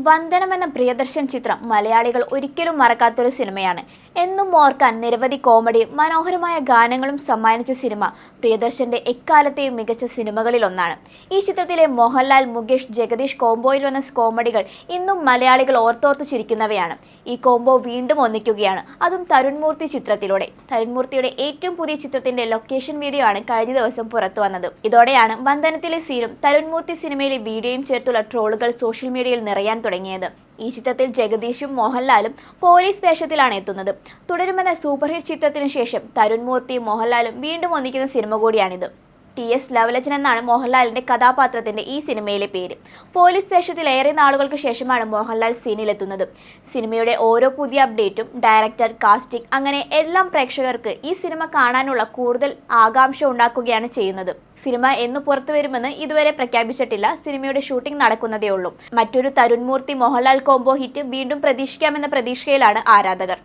വന്ദനം എന്ന പ്രിയദർശൻ ചിത്രം മലയാളികൾ ഒരിക്കലും മറക്കാത്തൊരു സിനിമയാണ്. എന്നും ഓർക്കാൻ നിരവധി കോമഡിയും മനോഹരമായ ഗാനങ്ങളും സമ്മാനിച്ച സിനിമ പ്രിയദർശന്റെ എക്കാലത്തെയും മികച്ച സിനിമകളിലൊന്നാണ്. ഈ ചിത്രത്തിലെ മോഹൻലാൽ, മുകേഷ്, ജഗദീഷ് കോംബോയിൽ വന്ന കോമഡികൾ ഇന്നും മലയാളികൾ ഓർത്തോർത്ത് ചിരിക്കുന്നവയാണ്. ഈ കോംബോ വീണ്ടും ഒന്നിക്കുകയാണ്, അതും തരുൺമൂർത്തി ചിത്രത്തിലൂടെ. തരുൺമൂർത്തിയുടെ ഏറ്റവും പുതിയ ചിത്രത്തിന്റെ ലൊക്കേഷൻ വീഡിയോ ആണ് കഴിഞ്ഞ ദിവസം പുറത്തു വന്നത്. ഇതോടെയാണ് വന്ദനത്തിലെ സീനും തരുൺമൂർത്തി സിനിമയിലെ വീഡിയോയും ചേർത്തുള്ള ട്രോളുകൾ സോഷ്യൽ മീഡിയയിൽ നിറയാൻ തുടങ്ങിയത്. ഈ ചിത്രത്തിൽ ജഗദീഷും മോഹൻലാലും പോലീസ് വേഷത്തിലാണ് എത്തുന്നത്. തുടരുമെന്ന സൂപ്പർഹിറ്റ് ചിത്രത്തിനു ശേഷം തരുൺമൂർത്തിയും മോഹൻലാലും വീണ്ടും ഒന്നിക്കുന്ന സിനിമ കൂടിയാണിത്. TS ലവലച്ചൻ എന്നാണ് മോഹൻലാലിന്റെ കഥാപാത്രത്തിന്റെ ഈ സിനിമയിലെ പേര്. പോലീസ് വേഷത്തിൽ ഏറെ നാളുകൾക്ക് ശേഷമാണ് മോഹൻലാൽ സീനിലെത്തുന്നത്. സിനിമയുടെ ഓരോ പുതിയ അപ്ഡേറ്റും ഡയറക്ടർ, കാസ്റ്റിംഗ് അങ്ങനെ എല്ലാം പ്രേക്ഷകർക്ക് ഈ സിനിമ കാണാനുള്ള കൂടുതൽ ആകാംക്ഷ ഉണ്ടാക്കുകയാണ് ചെയ്യുന്നത്. സിനിമ എന്ന് പുറത്തു വരുമെന്ന് ഇതുവരെ പ്രഖ്യാപിച്ചിട്ടില്ല. സിനിമയുടെ ഷൂട്ടിംഗ് നടക്കുന്നതേ ഉള്ളൂ. മറ്റൊരു തരുൺമൂർത്തി മോഹൻലാൽ കോംബോ ഹിറ്റ് വീണ്ടും പ്രതീക്ഷിക്കാമെന്ന പ്രതീക്ഷയിലാണ് ആരാധകർ.